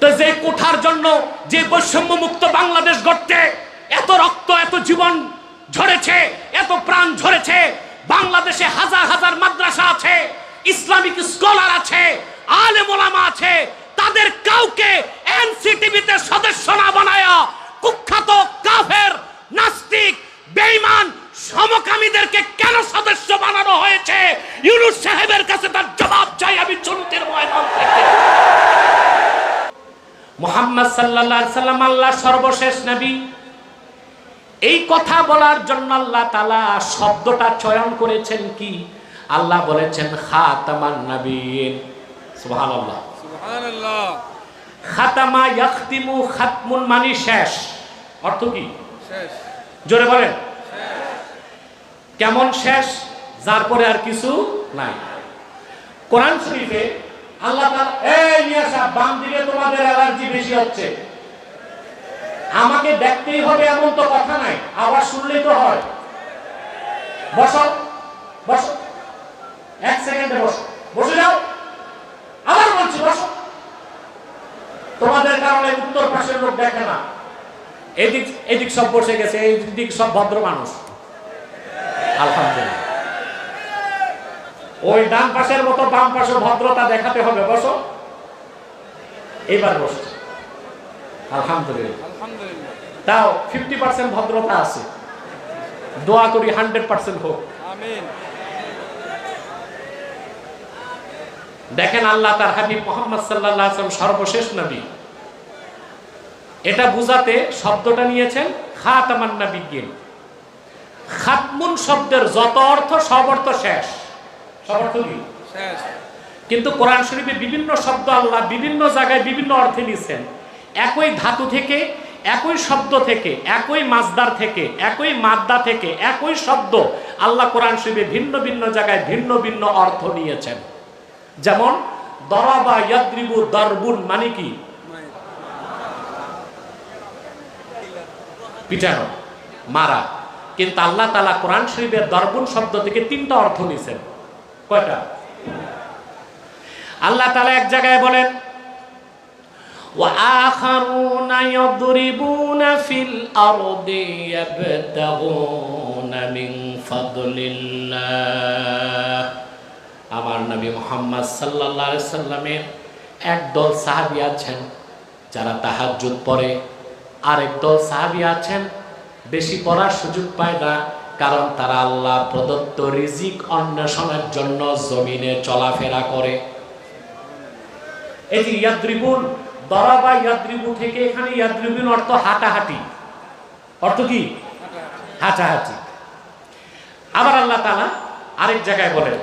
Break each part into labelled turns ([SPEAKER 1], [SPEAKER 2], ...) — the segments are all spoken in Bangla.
[SPEAKER 1] তো যে কোঠার জন্য, যে বৈষম্য মুক্ত বাংলাদেশ গড়তে এত রক্ত, এত জীবন ঝরেছে, এত প্রাণ ঝরেছে, বাংলাদেশে হাজার হাজার মাদ্রাসা আছে, ইসলামিক স্কলার আছে, আলেম ওলামা আছে, তাদের কাউকে এনসিটিভিতে সদস্য না বানায়া কুখ্যাত কাফের, নাস্তিক, বেঈমান, সমকামীদেরকে কেন সদস্য বানানো হয়েছে? ইউনূস সাহেবের কাছে তার জবাব চাই আমি চলতের ময়দান থেকে। মুহাম্মদ সাল্লাল্লাহু আলাইহি সাল্লাম আল্লাহর সর্বশেষ নবী, এই কথা বলার জন্য আল্লাহ তাআলা শব্দটা চয়ন করেছেন কি? আল্লাহ বলেছেন খাতামান নবিয়্যিন। সুবহানাল্লাহ, সুবহানাল্লাহ। খাতামা ইয়াখতিমু, খাতমুন মানে শেষ। অর্থ কি? শেষ। জোরে বলেন। কেমন শেষ? যার পরে আর কিছু নাই। কোরআন শরীফে আল্লাহ তাআলা, এই মিয়া সাহেব বাম দিকে তোমাদের অ্যালার্জি বেশি হচ্ছে, আমাকে দেখতেই হবে এমন তো কথা নাই, আওয়াজ শুনলেই তো হয়। বসো বসো, এক সেকেন্ডে বসো, বসে যাও, আবার বলছি বসো। তোমাদের কারণে উত্তর পাশের লোক দেখে না, এদিক এদিক সব বসে গেছে, এই দিক সব ভদ্র মানুষ, আলহামদুলিল্লাহ। ওই ডান পাশের মতো বাম পাশে ভদ্রতা দেখাতে হবে। বসো, এইবার বসো, আলহামদুলিল্লাহ। তাও 50% ভদ্রতা আছে, দোয়া করি 100% হোক। আমিন। দেখেন আল্লাহ তার হাবিব মুহাম্মদ সাল্লাল্লাহু আলাইহি ওয়াসাল্লাম সর্বশেষ নবী, এটা বুঝাতে শব্দটা নিয়েছেন খাতামান নবিয়্যিন। খাতমুন শব্দের যত অর্থ সব অর্থ শেষ, সব অর্থ কি? শেষ। কিন্তু কোরআন শরীফে বিভিন্ন শব্দ আল্লাহ বিভিন্ন জায়গায় বিভিন্ন অর্থে নিয়েছেন। একই ধাতু থেকে, একই শব্দ থেকে, একই মাজদার থেকে, একই মাদ্দা থেকে একই শব্দ আল্লাহ কোরআন শরীফে ভিন্ন ভিন্ন জায়গায় ভিন্ন ভিন্ন অর্থ নিয়েছেন। যেমন দরাবা ইয়াদরিবু দারবুন মানে কি? পিটানো, মারা। কিন্তু আল্লাহ তাআলা কোরআন শরীফের দরবুন শব্দ থেকে 3টা অর্থ নিয়েছেন। কয়টা? আল্লাহ তাআলা এক জায়গায় বলেন ওয়া আখারুনা ইয়াদরিবুনা ফিল আরদি ইয়াবতাগুনা মিন ফাদলিল্লাহ। আমার নবী মুহাম্মদ সাল্লাল্লাহু আলাইহি সাল্লামের একদল সাহাবী আছেন যারা তাহাজ্জুদ পড়ে, আরেক দল সাহাবী আছেন বেশি পড়ার সুযোগ পায় না, কারণ তারা আল্লাহ প্রদত্ত রিজিক অন্বেষণের জন্য জমিনে চলাফেরা করে। এই যে ইয়াদরিবুন, দরাবা ইয়াদরিবু থেকে এখানে ইয়াদরিবুন অর্থ হাঁটাহাঁটি। অর্থ কি? হাঁটাহাঁটি। আবার আল্লাহ তাআলা আরেক জায়গায় বলেন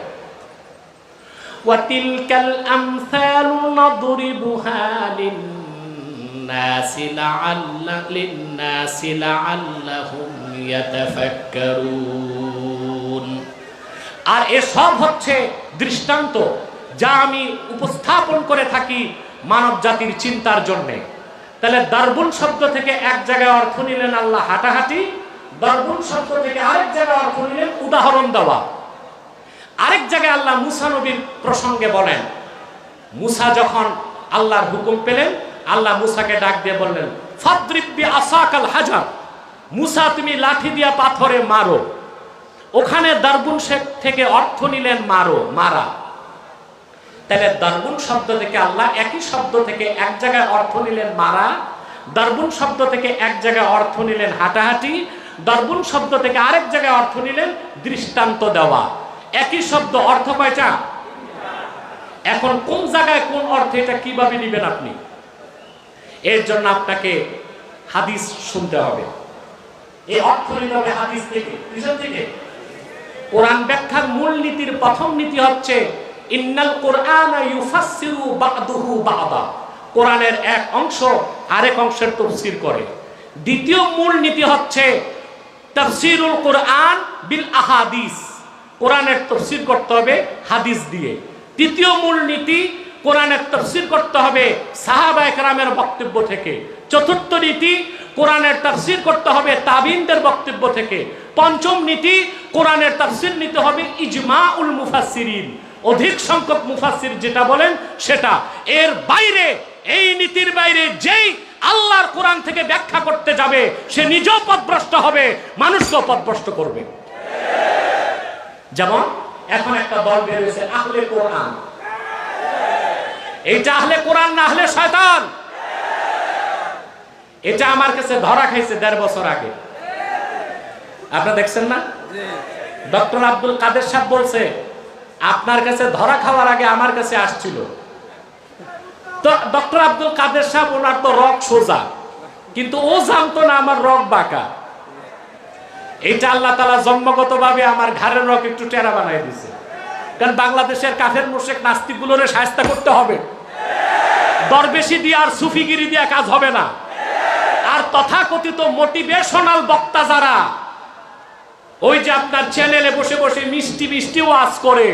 [SPEAKER 1] ওয়া তিলকাল আমসালু নাদরিবুহা লিন্নাসি লাআল্লাহুম ইয়াতাফাক্কারুন। আর এসব হচ্ছে দৃষ্টান্ত যা আমি উপস্থাপন করে থাকি মানব জাতির চিন্তার জন্য। তাহলে দারবুন শব্দ থেকে এক জায়গায় অর্থ নিলেন আল্লাহ হাঁটাহাঁটি, দারবুন শব্দ থেকে আরেক জায়গায় অর্থ নিলেন উদাহরণ দেওয়া। আরেক জায়গায় আল্লাহ মুসা নবীর প্রসঙ্গে বলেন, মুসা যখন আল্লাহর হুকুম পেলেন, আল্লাহ মুসাকে ডাক দিয়ে বললেন ফাদরিব বিআসাকাল হাজার, মুসা তুমি লাঠি দিয়া পাথরে মারো। ওখানে দারবুন থেকে অর্থ নিলেন মারো, মারা। তাহলে দারবুন শব্দ থেকে আল্লাহ একই শব্দ থেকে এক জায়গায় অর্থ নিলেন মারা, দারবুন শব্দ থেকে এক জায়গায় অর্থ নিলেন হাঁটাহাঁটি, দারবুন শব্দ থেকে আরেক জায়গায় অর্থ নিলেন দৃষ্টান্ত দেওয়া। একই শব্দ অর্থ কয়টা? এখন কোন জায়গায় কোন অর্থে এটা কিভাবে নেবেন আপনি? এর জন্য আপনাকে হাদিস শুনতে হবে। এই অর্থ নিতে হবে হাদিস থেকে, কিসের থেকে? কোরআন ব্যাখ্যার মূল নীতির প্রথম নীতি হচ্ছে ইন্নাল কুরআনা ইউফাসসিরু বা'দুহু বা'দা, কোরআনের এক অংশ আরেক অংশের তাফসীর করে। দ্বিতীয় মূল নীতি হচ্ছে তাফসীরুল কুরআন বিল আহাদিস, কোরআনের তাফসীর করতে হবে হাদিস দিয়ে। তৃতীয় মূল নীতি কোরআনের তাফসীর করতে হবে সাহাবায়ে কেরামের বক্তব্য থেকে। চতুর্থ নীতি কোরআনের তাফসীর করতে হবে তাবিঈনদের বক্তব্য থেকে। পঞ্চম নীতি কোরআনের তাফসীর নিতে হবে ইজমাউল মুফাসসিরিন, অধিক সংখ্যক মুফাসসির যেটা বলেন সেটা। এর বাইরে, এই নীতির বাইরে কোরআন থেকে ব্যাখ্যা করতে যাবে সে নিজেও পথভ্রষ্ট হবে, মানুষকেও পথভ্রষ্ট করবে। যেমন এখন একটা দল বের হয়েছে আহলে কোরআন। এইটা আহলে কোরআন না আহলে শয়তান? এটা আমার কাছে ধরা খাইছে 1.5 বছর আগে। আপনারা দেখছেন না? ডক্টর আব্দুল কাদের সাহেব বলছে আপনার কাছে ধরা খাওয়ার আগে আমার কাছে আসছিল। তো ডক্টর আব্দুল কাদের সাহেব, ওনার তো রক সোজা, কিন্তু ও জানতো না আমার রক বাঁকা। এইটা আল্লাহ তাআলা জন্মগতভাবে আমার ঘাড়ের রক একটু টেরা বানাই দিয়েছে। কারণ বাংলাদেশের কাফের মুশরিক নাস্তিকগুলোরে শায়েস্তা করতে হবে। দরবেশি দিয়ে আর সুফিগিরি দিয়ে কাজ হবে না। আর তথাকথিত মোটিভেশনাল বক্তা যারা ওই যে আপনার চ্যানেলে বসে বসে মিষ্টি মিষ্টি ওয়াজ করে,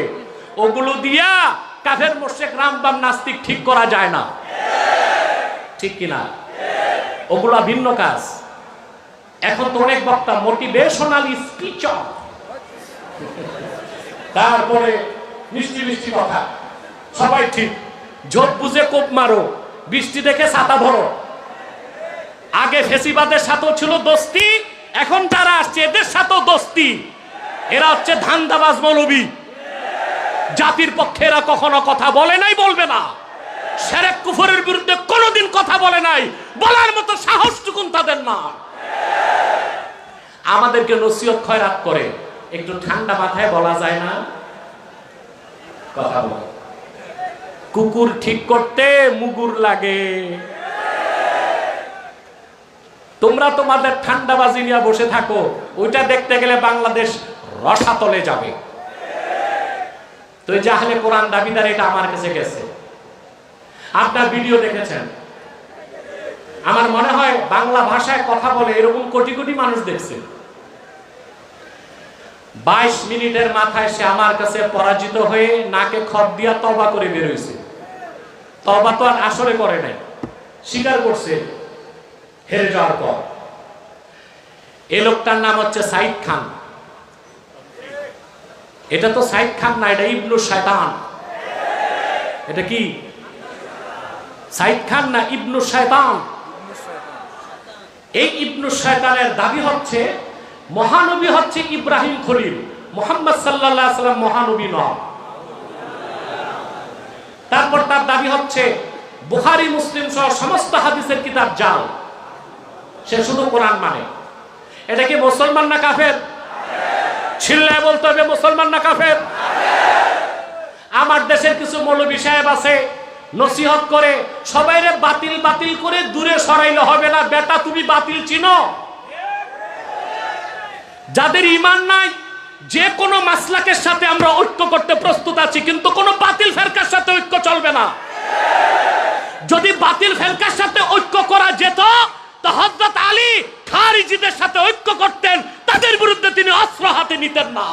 [SPEAKER 1] ওগুলো দিয়া কাফের মুশরিক রামবাম নাস্তিক ঠিক করা যায় না, ঠিক কিনা? ওগুলো ভিন্ন কাজ। এখন তো অনেক বক্তা মোটিভেশনাল স্পিচার, তারপরে মিষ্টি মিষ্টি কথা, সবাই ঠিক, ঝোপ বুঝে কোপ মারো, বৃষ্টি দেখে ছাতা ধরো। আগে ফেসিবাদের সাথেও ছিল দোস্তি, এখন যারা আসছে এদের সাথেও দোস্তি। এরা হচ্ছে ধান্দাবাজ মৌলবী। জাতির পক্ষে এরা কখনো কথা বলে নাই, বলবে না। শিরক কুফরের বিরুদ্ধে কোনোদিন কথা বলে নাই, বলার মতো সাহসটুকুন তাদের না। আমাদেরকে নসিহত খয়রাত করে, একটু ঠান্ডা মাথায় বলা যায় না কথা বলে। কুকুর ঠিক করতে মুগুর লাগে। তোমরা তোমাদের ঠান্ডাবাজি নিয়ে বসে থাকো, ওইটা দেখতে গেলে বাংলাদেশ রসাতলে যাবে। তো এই যে আহলে কোরআন দাবিদার, এটা আমার কাছে গেছে। আপনার ভিডিও দেখেছেন, আমার মনে হয় বাংলা ভাষায় কথা বলে এরকম কোটি কোটি মানুষ দেখছে। 22 মিনিটের মাথায় সে আমার কাছে পরাজিত হয়ে নাকে খত দিয়া তওবা করে বের হয়েছে। তওবা তো আর আসরে করে নাই, স্বীকার করছে হেরে যাওয়ার পর। এই লোকটার নাম হচ্ছে সাইদ খান। এটা তো সাইদ খান না, এটা ইবনু শয়তান। এটা কি সাইদ খান না ইবনু শয়তান? এই ইবনু শয়তানের দাবি হচ্ছে মহানবী হচ্ছে ইব্রাহিম খলিল, মুহাম্মদ সাল্লাল্লাহু আলাইহি ওয়াসাল্লাম মহানবী নন। তারপর তার দাবি হচ্ছে বুখারী মুসলিম সহ সমস্ত হাদিসের কিতাব জাল, সে শুধু কোরআন মানে। এটা কি মুসলমান না কাফের? চিল্লায় বলতে হবে মুসলমান না কাফের? আমার দেশের কিছু মৌলবী সাহেব আছে, নসিহত করে সবাইরে বাতিল বাতিল করে দূরে সরাইলে হবে না। বেটা তুমি বাতিল চিনো? যাদের ঈমান নাই, যে কোনো মাসলাকের সাথে আমরা ঐক্য করতে প্রস্তুত আছি, কিন্তু কোনো বাতিল ফেরকার সাথে ঐক্য চলবে না। যদি বাতিল ফেরকার সাথে ঐক্য করা যেত তো হযরত আলী খারিজিদের সাথে ঐক্য করতেন, তাদের বিরুদ্ধে তিনি অস্ত্র হাতে নিতেন না।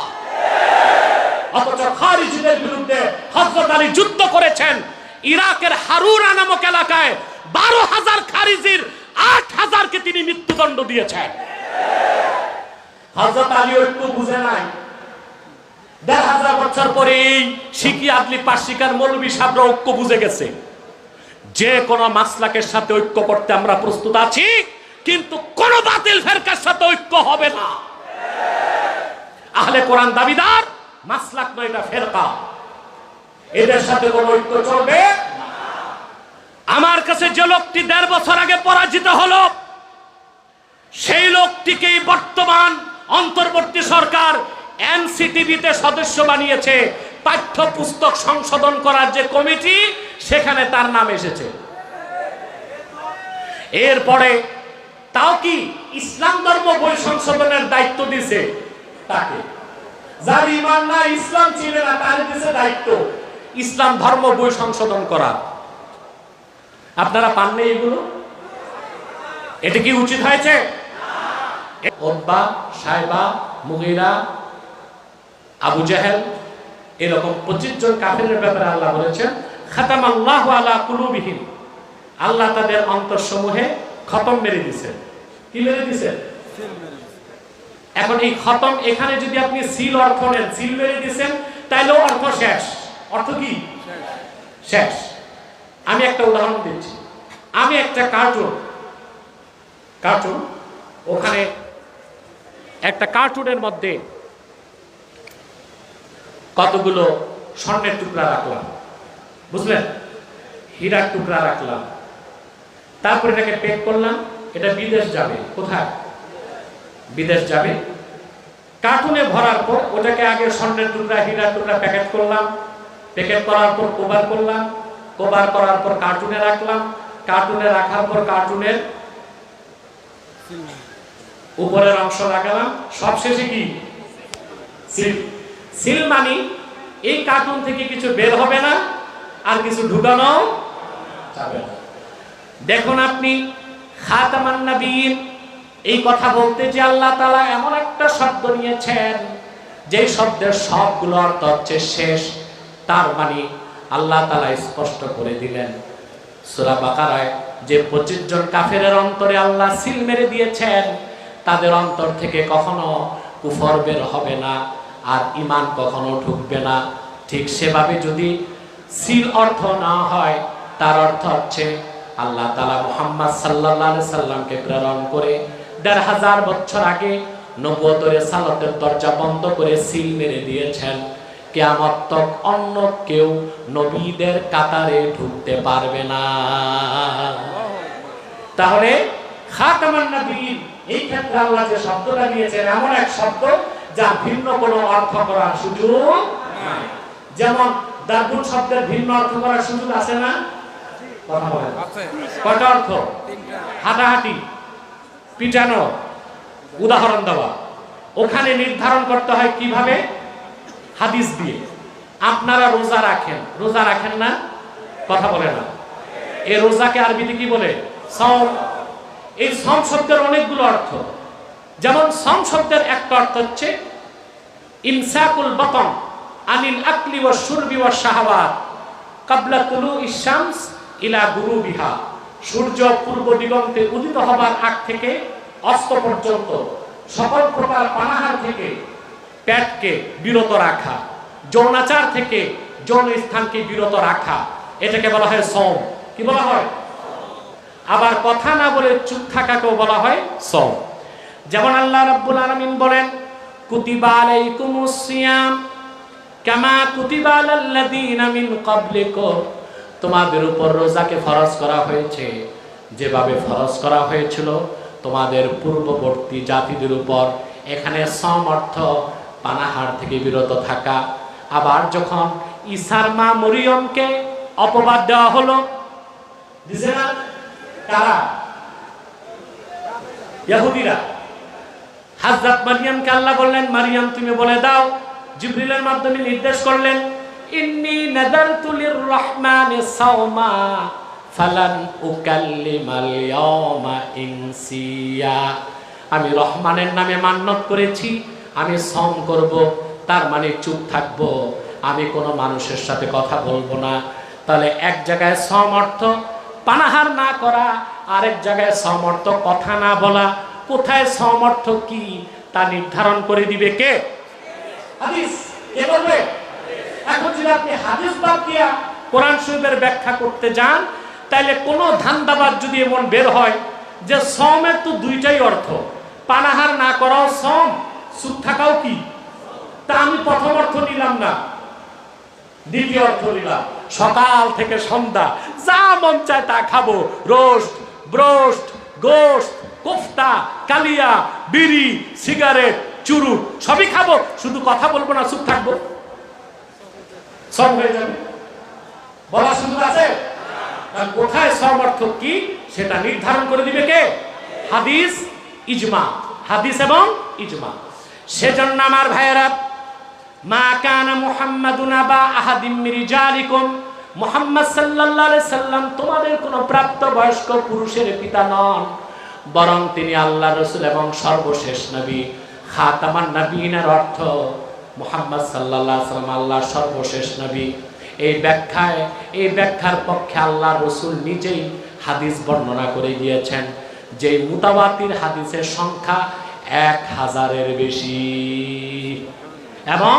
[SPEAKER 1] অথচ খারিজিদের বিরুদ্ধে হযরত আলী যুদ্ধ করেছেন। ইরাকের হারুরা নামক এলাকায় 12,000 খারিজির 8,000কে তিনি মৃত্যুদণ্ড দিয়েছেন। হযরত আলী ঐক্য বুঝে নাই। 1,500 বছর পরে এই শিকি আদলি পাশিকার মৌলবী সাহেবরা ঐক্য বুঝে গেছে। যে কোন মাসলাকের সাথে ঐক্য করতে আমরা প্রস্তুত আছি, কিন্তু কোন বাতিল ফেরকার সাথে ঐক্য হবে না। আহলে কোরআন দাবিদার মাসলাক নয়, এটা ফেরকা। এদের সাথে কোন ঐক্য চলবে না। আমার কাছে যে লোকটি 1.5 বছর আগে পরাজিত হলো, সেই লোকটিকেই বর্তমান অন্তর্বর্তী সরকার এনসিটিভিতে সদস্য বানিয়েছে। পাঠ্যপুস্তক সংশোধন করার যে কমিটি, সেখানে তার নাম এসেছে। এরপরে তাও কি ইসলাম ধর্ম বই সংশোধনের দায়িত্ব দিয়েছে তাকে। যার ঈমান না, ইসলাম চিনে না, তার দিয়েছে দায়িত্ব ইসলাম ধর্ম বই সংশোধন করা। আপনারা পাননি এগুলো? এটা কি উচিত হয়েছে? উতবা, শাইবা, মুগীরা, আবু জাহেল, এরকম 25 জন কাফেরের ব্যাপারে আল্লাহ বলেছেন খাতামাল্লাহু আলা কুলুবিহিম, আল্লাহ তাদের অন্তরসমূহে খতম মেরে দিয়েছেন। কি মেরে দিয়েছেন? এখন এই খতম, এখানে যদি আপনি সিল অর্থ নেন, সিল মেরে দিয়েছেন, তাইলে অর্থ শেষ। অর্থ কি? শেষ। আমি একটা উদাহরণ দিচ্ছি। আমি একটা কার্টুন কার্টুন, ওখানে একটা কার্টুনের মধ্যে কতগুলো স্বর্ণের টুকরা রাখলাম, বুঝলেন, হীরার টুকরা রাখলাম, তারপর এটাকে প্যাক করলাম, এটা বিদেশ যাবে। কোথায়? বিদেশ যাবে। কার্টুনে ভরার পর ওটাকে আগে স্বর্ণের টুকরা হীরার টুকরা প্যাকেট করলাম, প্যাকেট করার পর কভার করলাম, কভার করার পর কার্টুনে রাখলাম, কার্টুনে রাখার পর কার্টুনের উপরের অংশ লাগালাম, সবশেষে কি সিল। সিল মানে এই কার্টুন থেকে কিছু বের হবে না, আর কিছু ঢুকানো যাবে না। দেখুন আপনি খাতামান নবীন এই কথা বলতে যে আল্লাহ তাআলা এমন একটা শব্দ নিয়েছেন যে শব্দের সবগুলো অর্থ হচ্ছে শেষ। তার মানে আল্লাহ তাআলা স্পষ্ট করে দিলেন সূরা বাকারায় যে 25 জন কাফেরের অন্তরে আল্লাহ সিল মেরে দিয়েছেন, তাদের অন্তর থেকে কখনো কুফর বের হবে না, আর ঈমান কখনো ঢুকবে না। ঠিক সেভাবে যদি সিল অর্থ না হয়, তার অর্থ হচ্ছে আল্লাহ তাআলা মুহাম্মদ সাল্লাল্লাহু আলাইহি সাল্লামকে প্রেরণ করে ১৫০০ বছর আগে নবুয়তের রিসালাতের দরজা বন্ধ করে সিল মেরে দিয়েছেন। কিয়ামত তক অন্য কেউ নবীদের কাতারে ঢুকতে পারবে না। তাহলে খাতামান নবীন এই ক্ষেত্রে আল্লাহ যে শব্দটা দিয়েছেন এমন এক শব্দ যা ভিন্ন কোনো অর্থ করার সুযোগ নাই। যেমন দারবুন শব্দের ভিন্ন অর্থ করার সুযোগ আছে না? কথা বলেন। কয়টা অর্থ? হাঁটাহাঁটি, পিটানো, উদাহরণ দেওয়া। ওখানে নির্ধারণ করতে হয় কিভাবে? হাদিস দিয়ে। আপনারা রোজা রাখেন, রোজা রাখেন না? কথা বলে না। এই রোজাকে আরবিতে কি বলে? সওম। এই সওম শব্দের অনেকগুলো অর্থ। যেমন সওম শব্দের একটা অর্থ হচ্ছে ইমসাকুল বাতন আনিল আকলি ওয়াশ শুরবি ওয়াশ শাহাওয়াত ক্বাবলা তুলুইশ শামস ইলা গুরুবিহা। সূর্য পূর্ব দিগন্তে উদিত হবার আগ থেকে অস্ত পর্যন্ত সকল প্রকার পানাহার থেকে পেটকে বিরত রাখা, যৌনাচার থেকে যৌন স্থানকে বিরত রাখা, এটাকে বলা হয় সওম। কি বলা হয়? আবার কথা না বলে চুপ থাকাকেও বলা হয় সওম। যেমন আল্লাহ রাব্বুল আলামিন বলেন কুতিবা আলাইকুমুস সিয়াম কামা কুতিবা আলাল্লাযীনা মিন ক্বাবলিকুম। তোমাদের উপর রোজাকে ফরজ করা হয়েছে যেভাবে ফরজ করা হয়েছিল তোমাদের পূর্ববর্তী জাতিদের উপর। এখানে সওম অর্থ পানাহার থেকে বিরত থাকা। আবার যখন ঈসার মা মরিয়মকে অপবাদ দেওয়া হলো, দিছে না? কারা? ইহুদিরা। হযরত মারিয়ামকে আল্লাহ বললেন মারিয়াম তুমি বলে দাও, জিবরিলের মাধ্যমে নির্দেশ করলেন ইন্নী নাযারতু লির-রাহমানি সাওমা ফালান উকাল্লিমাল ইয়াওমা ইনসিয়া। আমি রহমানের নামে মান্যত করেছি আমি সওম করব, তার মানে চুপ থাকব, আমি কোনো মানুষের সাথে কথা বলবো না। তাহলে এক জায়গায় সওম অর্থ পানাহার না করা, আরেক জায়গায় সওম অর্থ কথা না বলা। কোথায় সওম অর্থ কি তা নির্ধারণ করে দিবে কে? হাদিস। কে বলবে? এখন যদি আপনি হাদিস বাদ দিয়া কোরআন শরীফের ব্যাখ্যা করতে যান, তাহলে কোন ধান্দাবাদ যদি এমন বের হয় যে সওমের তো দুইটাই অর্থ, পানাহার না করাও সওম, চুপ থাকাও কি, তা আমি প্রথম অর্থ নিলাম না, দ্বিতীয় অর্থ নিলাম। সকাল থেকে সন্ধ্যা যা মন চায় তা খাবো, রোস্ট, ব্রোস্ট, গোশত, কোফতা, কালিয়া, বিড়ি, সিগারেট, চুরুট সবই খাবো, শুধু কথা বলবো না, চুপ থাকবো, সব হয়ে যাবে। বলার সুযোগ আছে? কোথায় সওম অর্থ কি সেটা নির্ধারণ করে দিবে কে? হাদিস, ইজমা। হাদিস এবং ইজমা। সেজন্য আমার ভাইয়েরা, মা কানা মুহাম্মাদুন আবা আহাদিম মির রিজালিকুম, মুহাম্মদ সাল্লাল্লাহু আলাইহি সাল্লাম তোমাদের কোনো প্রাপ্তবয়স্ক পুরুষের পিতা নন, বরং তিনি আল্লাহর রাসূল এবং সর্বশেষ নবী। খাতামান নবীনের অর্থ মুহাম্মদ সাল্লাল্লাহু আলাইহি সাল্লাম আল্লাহর সর্বশেষ নবী। এই ব্যাখ্যার পক্ষে আল্লাহর রাসূল নিজেই হাদিস বর্ণনা করে গিয়েছেন, যে মুতাওয়াতির হাদিসের সংখ্যা 1000-এর বেশি, এবং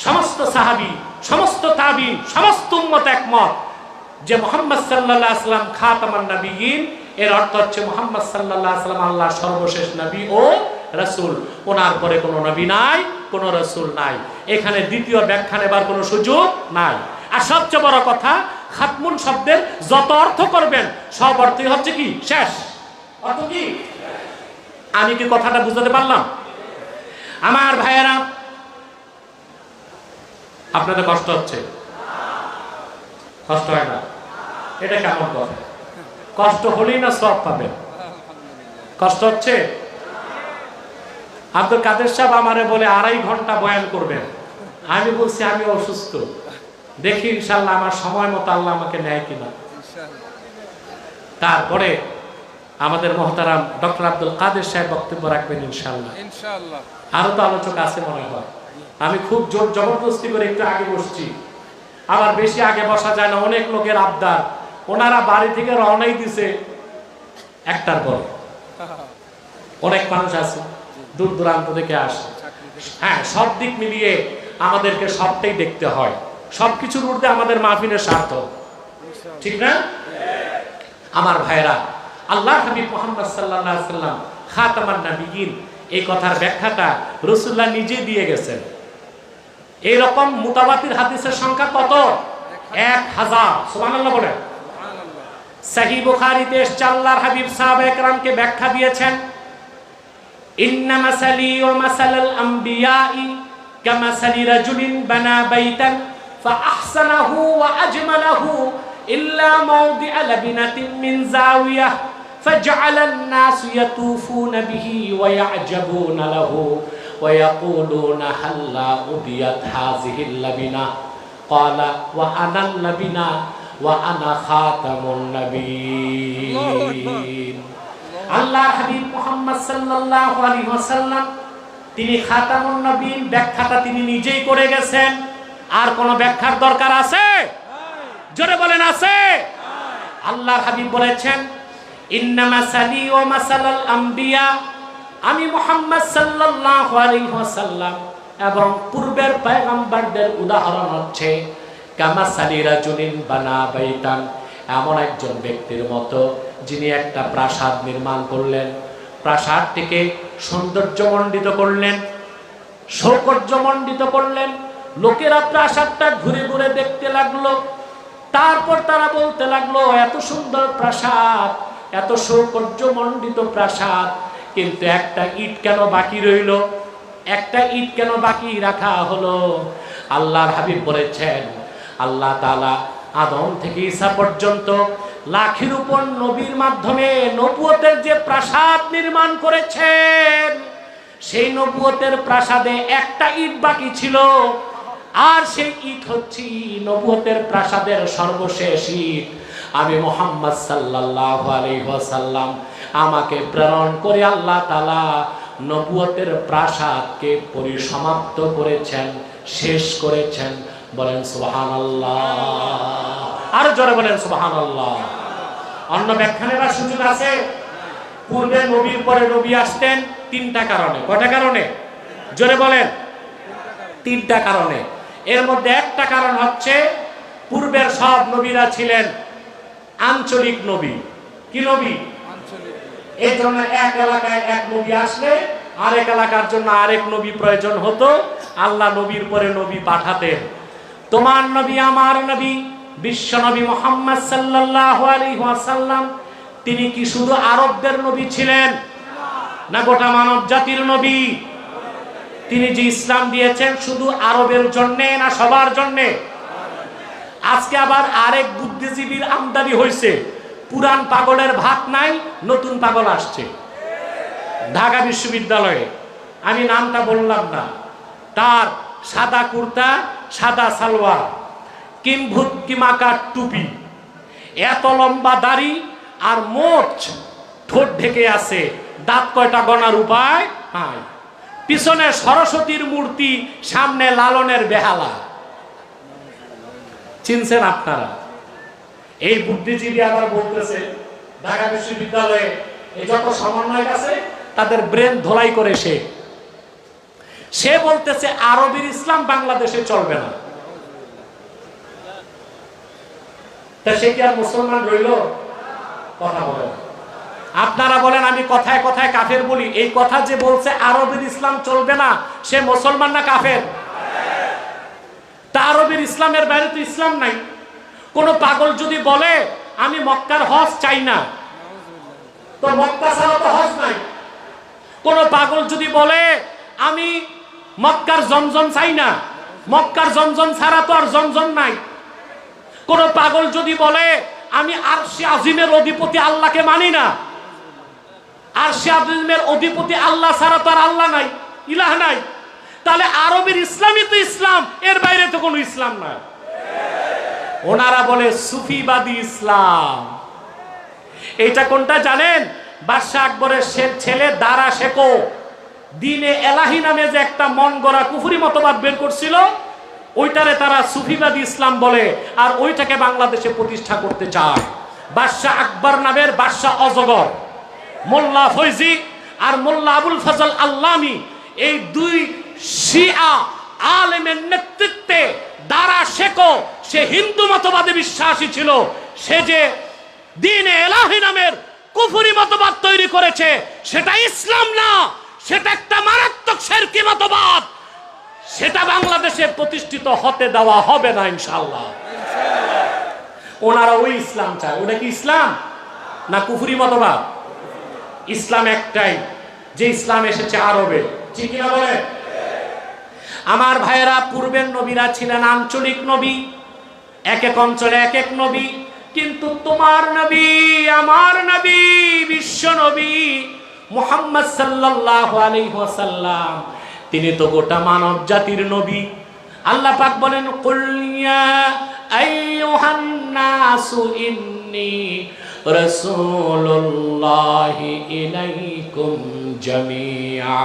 [SPEAKER 1] সমস্ত সাহাবী, সমস্ত তাবিঈন, সমস্ত উম্মত একমত যে মুহাম্মদ সাল্লাল্লাহু আলাইহি ওয়াসাল্লাম খাতামান নবিয়্যিন, এর অর্থ হচ্ছে মুহাম্মদ সাল্লাল্লাহু আলাইহি ওয়াসাল্লাম আল্লাহর সর্বশেষ নবী ও রাসূল। ওনার পরে কোনো নবী নাই, কোনো রাসূল নাই। এখানে দ্বিতীয় ব্যাখ্যা নেবার কোনো সুযোগ নাই। আর সবচেয়ে বড় কথা, খাতমুন শব্দের যত অর্থ করবেন সব অর্থই হচ্ছে কি শেষ। অর্থ কি? আমি কি কথাটা বুঝাতে পারলাম? আমার ভাইয়েরা, আপনাদের কষ্ট হচ্ছে? কষ্ট হয় না? এটা কেমন কথা? কষ্ট হলেই না সওয়াব পাবেন? কষ্ট হচ্ছে? আব্দুল কাদের সাহেব আমারে বলে 2.5 ঘন্টা বয়ান করবেন। আমি বলছি আমি অসুস্থ, দেখি ইনশাল্লাহ আমার সময় মতো আল্লাহ আমাকে নেয় কিনা। তারপরে আমাদের মহতারাম ডক্টর আব্দুল কাদের সাহেব বক্তব্য রাখবেন ইনশাল্লাহ। আরো তো আলোচক আছে মনে হয়। আমি খুব জোর জবরদস্তি করে একটু আগে বসছি, আবার বেশি আগে বসা যায় না, অনেক লোকের আবদার। ওনারা বাড়ি থেকে রওনাই দিছে 1টার পরে। অনেক মানুষ আছে দূর দূরান্ত থেকে আসে। হ্যাঁ, সব দিক মিলিয়ে আমাদেরকে সবটাই দেখতে হয়। সবকিছুর ঊর্ধ্বে আমাদের মাহফিলের স্বার্থ, ঠিক না? আমার ভাইরা, আল্লাহ হাবিব মুহাম্মদ সাল্লাল্লাহু আলাইহি ওয়াসাল্লাম খাতামান নবিয়্যিন, এই কথার ব্যাখ্যাটা রাসূলুল্লাহ নিজে দিয়ে গেছেন। এই রকম মুতাওয়াতির হাদিসের সংখ্যা কত? 1000। সুবহানাল্লাহ বলেন। সহিহ বুখারীতে আল্লাহর হাবিব সাহাবায়ে কেরামকে ব্যাখ্যা দিয়েছেন, ইন্না মাসালি ওয়া মাসালাল আমবিয়াই কামাসালি রাজুলিন বানা বাইতান ফাআহসানাহু ওয়া আজমালাহু ইল্লা মাওদিআ লাবিনাতিন মিন যাওয়িয়াহ ফাজআলান নাসু ইয়াতুফুনা বিহি ওয়া ইয়া'জাবুনা লাহু ওয়া ইয়াকুলুনা হাল্লা উদিয়াত হাযিহিল লাবিনা ক্বালা ওয়া আনাল লাবিনা ওয়া আনা খাতামুন নবিয়্যিন। আল্লাহর হাবিব মুহাম্মদ সাল্লাল্লাহু আলাইহি ওয়াসাল্লাম তিনি খাতামুন নবিয়্যিন ব্যাখ্যাটা তিনি নিজেই করে গেছেন। আর কোন ব্যাখ্যার দরকার আছে? জোরে বলেন আছে? আল্লাহর হাবিব বলেছেন, ইন্না মাসালি ওয়া মাসালাল আমবিয়া, আমি মুহাম্মদ সাল্লাল্লাহু আলাইহি ওয়াসাল্লাম এবং পূর্বের পয়গম্বরদের উদাহরণ হচ্ছে কামাসালি রাজুলিন বানা বাইতান, এমন একজন ব্যক্তির মতো যিনি একটা প্রাসাদ নির্মাণ করলেন, প্রাসাদটিকে সৌন্দর্যমণ্ডিত করলেন, সৌকর্যমণ্ডিত করলেন। লোকেরা প্রাসাদটা ঘুরে ঘুরে দেখতে লাগলো। তারপর তারা বলতে লাগলো, এত সুন্দর প্রাসাদ, এত সৌকর্যমণ্ডিত প্রাসাদ, কিন্তু একটা ইট কেন বাকি রইল? একটা ইট কেন বাকি রাখা হলো? আল্লাহর হাবিব বলেছেন, আল্লাহ তাআলা আদম থেকে ঈসা পর্যন্ত লাখের উপর নবীর মাধ্যমে নবুয়তের যে প্রাসাদ নির্মাণ করেছেন, সেই নবুয়তের প্রাসাদে একটা ইট বাকি ছিল। আর সেই ইট হচ্ছে নবুয়তের প্রাসাদের সর্বশেষ ইট। আমি মুহাম্মদ সাল্লাল্লাহু আলাইহি ওয়াসাল্লাম আমাকে প্রেরণ করে আল্লাহ তাআলা নবুয়তের প্রাসাদকে পরিসমাপ্ত করেছেন, শেষ করেছেন। বলেন সুবহানাল্লাহ। আর জোরে বলেন সুবহানাল্লাহ। অন্য ব্যাখ্যা নেবার সুযোগ আছে? পূর্বে নবীর পরে নবী আসতেন 3টা কারণে। কয়টা কারণে? জোরে বলেন। 3টা কারণে। এর মধ্যে একটা কারণ হচ্ছে পূর্বের সব নবীরা ছিলেন আঞ্চলিক নবী। কি নবী? আঞ্চলিক। এই জন্য এক এলাকায় এক নবী আসলে আরেক এলাকার জন্য আরেক নবী প্রয়োজন হতো। আল্লাহ নবীর পরে নবী পাঠাতেন। তোমার নবী, আমার নবী, বিশ্ব নবী মুহাম্মদ সাল্লাল্লাহু আলাইহি ওয়াসাল্লাম, তিনি কি শুধু আরবদের নবী ছিলেন, না গোটা মানব জাতির নবী? তিনি যে ইসলাম দিয়েছেন শুধু আরবের জন্য না সবার জন্য? আজকে আবার আরেক বুদ্ধিজীবীর আমদানি হয়েছে। পুরান পাগলের ভাত নাই, নতুন পাগল আসছে ঢাকা বিশ্ববিদ্যালয়ে। আমি নামটা বললাম না। তার সাদা কুর্তা, সাদা সালোয়ার, কিম্ভুত কিমাকার টুপি, এত লম্বা দাড়ি আর মোচ, ঠোঁট ঢেকে আছে, দাঁত কয়টা গনার উপায় নাই। পিছনে সরস্বতীর মূর্তি, সামনে লালনের বেহালা। চিনছেন আপনারা? এই বুদ্ধিজীবী আবার বলতেছে ঢাকা বিশ্ববিদ্যালয়ে এই যত সমন্বয়ক আছে তাদের ব্রেন ধোলাই করে সে বলতেছে আরবের ইসলাম বাংলাদেশে চলবে না। তা সে কি আর মুসলমান রইল? কথা বলেন। আপনারা বলেন আমি কথায় কথায় কাফের বলি, এই কথা যে বলছে আরবের ইসলাম চলবে না, সে মুসলমান না কাফের? তা আরবের ইসলামের বাইরে তো ইসলাম নাই। কোন পাগল যদি বলে আমি মক্কার হজ চাই না, তো মক্কা ছাড়া তো হজ নাই। কোন পাগল যদি বলে আমি মক্কার জমজম চাই না, মক্কার জমজম ছাড়া তো আর জমজম নাই। কোন পাগল যদি বলে আমি আরশে আজিমের অধিপতি আল্লাহকে মানি না, আরশে আজিমের অধিপতি আল্লাহ ছাড়া তো আর আল্লাহ নাই, ইলাহ নাই, তাহলে আরবের ইসলামই তো ইসলাম, এর বাইরে তো কোনো ইসলাম নাই। ওনারা বলে সুফিবাদী ইসলাম। এটা কোনটা জানেন? বাদশাহ আকবরের ছেলে দারা শেকো দিনে এলাহি নামে যে একটা মন গড়া কুফরি মতবাদ বের করছিল, ওইটারে তারা সুফিবাদী ইসলাম বলে, আর ওইটাকে বাংলাদেশে প্রতিষ্ঠা করতে চায়। বাদশাহ আকবর নামের বাদশাহ অজগর, মোল্লা ফৈজি আর মোল্লা আবুল ফজল আল্লামি, এই দুই শিয়া আলেমের নেতৃত্বে দারা শেকো, সে হিন্দু মতবাদে বিশ্বাসী ছিল, সে যে দ্বীনে এলাহি নামের কুফরি মতবাদ তৈরি করেছে, সেটা ইসলাম না, সেটা একটা মারাত্মক শিরকি মতবাদ। সেটা বাংলাদেশে প্রতিষ্ঠিত হতে দেওয়া হবে না ইনশাআল্লাহ। ওনারা ওই ইসলাম চায়। ওটা কি ইসলাম না কুফরি মতবাদ? ইসলাম একটাই, যে ইসলাম এসেছে আরবে, ঠিক কিনা বলে? আমার ভাইয়েরা, পূর্বের নবীরা ছিলেন আঞ্চলিক নবী, এক এক অঞ্চলে এক এক নবী, কিন্তু তোমার নবী, আমার নবী, বিশ্ব নবী মুহাম্মদ সাল্লাল্লাহু আলাইহি ওয়াসাল্লাম, তিনি তো গোটা মানব জাতির নবী। আল্লাহ পাক বলেন কুল ইয়া আইয়ুহান নাসু ইন্নী রাসূলুল্লাহি ইলাইকুম জামিআ।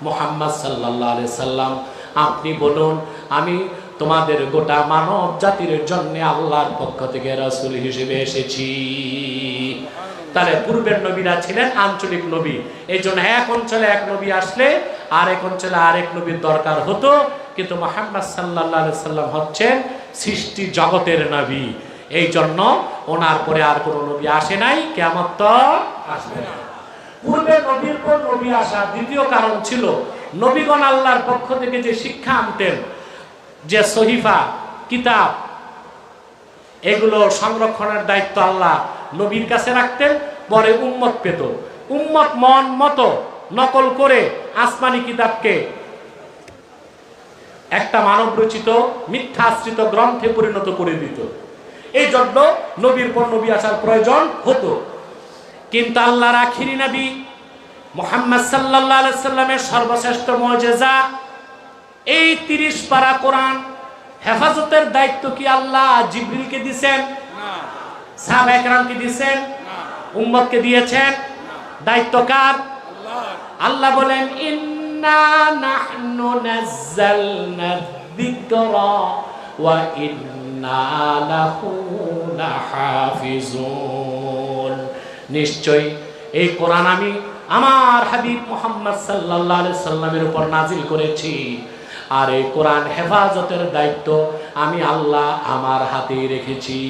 [SPEAKER 1] মুহাম্মদ সাল্লাল্লাহু আলাইহি সাল্লাম, আপনি বলুন আমি তোমাদের গোটা মানব জাতির জন্য আল্লাহর পক্ষ থেকে রাসূল হিসেবে এসেছি। তাহলে পূর্বের নবীরা ছিলেন আঞ্চলিক নবী, এই জন্য এক অঞ্চলে এক নবী আসলে আরেক অঞ্চলে আরেক নবীর দরকার হতো, কিন্তু মুহাম্মদ সাল্লাল্লাহু আলাইহি সাল্লাম হচ্ছেন সৃষ্টি জগতের নবী, এই জন্য ওনার পরে আর কোনো নবী আসে নাই, কিয়ামত তো আসবে না। পূর্বে নবীর পর নবী আসা দ্বিতীয় কারণ ছিল নবীগণ আল্লাহর পক্ষ থেকে যে শিক্ষা আনতেন, যে সহিফা কিতাব, এগুলো সংরক্ষণের দায়িত্ব আল্লাহ নবীর কাছে রাখতেন, পরে উম্মত পেত, উম্মত মন মতো নকল করে আসমানি কিতাবকে একটা মানব রচিত মিথ্যা আশ্রিত গ্রন্থে পরিণত করে দিত। এই জন্য নবীর পর নবী আসার প্রয়োজন হতো। কিন্তু আল্লাহর আখিরি নবী মুহাম্মদ সাল্লাল্লাহু আলাইহি সাল্লামের সর্বশ্রেষ্ঠ মুজিজা এই 30 পারা কোরআন, হেফাজতের দায়িত্ব কি আল্লাহ জিবরিলকে দিয়েছেন? না। সাহাবায়ে কেরামকে দিয়েছেন? না। উম্মতকে দিয়েছেন? দায়িত্ব কার? আল্লাহর। আল্লাহ বলেন ইন্না নাহনু নাযালনা যিকরা ওয়া ইন্না লাহু লাহাফিজুন। নিশ্চয় এই কোরআন আমি আমার হাবিব মুহাম্মদ সাল্লাল্লাহু আলাইহি সাল্লামের উপর নাজিল করেছি, আর এই কোরআন হেফাজতের দায়িত্ব আমি আল্লাহ আমার হাতে রেখেছি।